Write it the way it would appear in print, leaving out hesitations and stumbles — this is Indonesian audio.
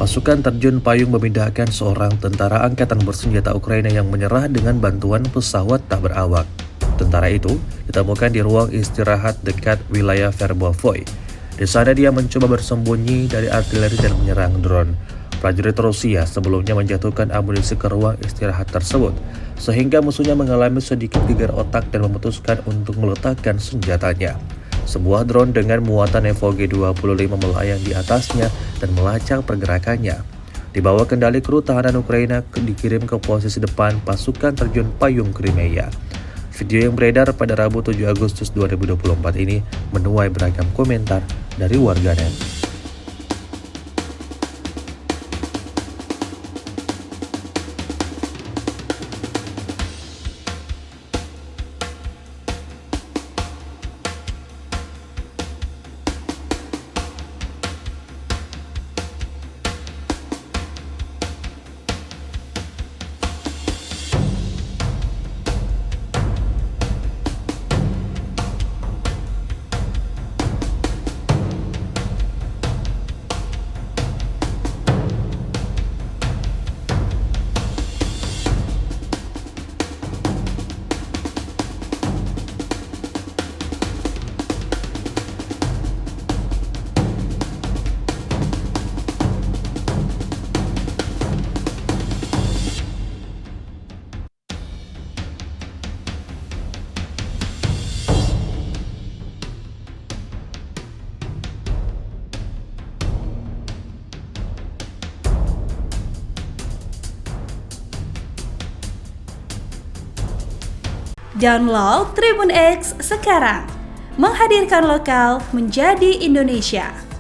Pasukan terjun payung memindahkan seorang tentara angkatan bersenjata Ukraina yang menyerah dengan bantuan pesawat tak berawak. Tentara itu ditemukan di ruang istirahat dekat wilayah Verbovoy. Di sana dia mencoba bersembunyi dari artileri dan menyerang drone. Prajurit Rusia sebelumnya menjatuhkan amunisi ke ruang istirahat tersebut, sehingga musuhnya mengalami sedikit gegar otak dan memutuskan untuk meletakkan senjatanya. Sebuah drone dengan muatan Evo G-25 melayang di atasnya dan melacak pergerakannya. Di bawah kendali kru tahanan Ukraina dikirim ke posisi depan pasukan terjun payung Crimea. Video yang beredar pada Rabu 7 Agustus 2024 ini menuai beragam komentar dari warganet. Download Tribun X sekarang, menghadirkan lokal menjadi Indonesia.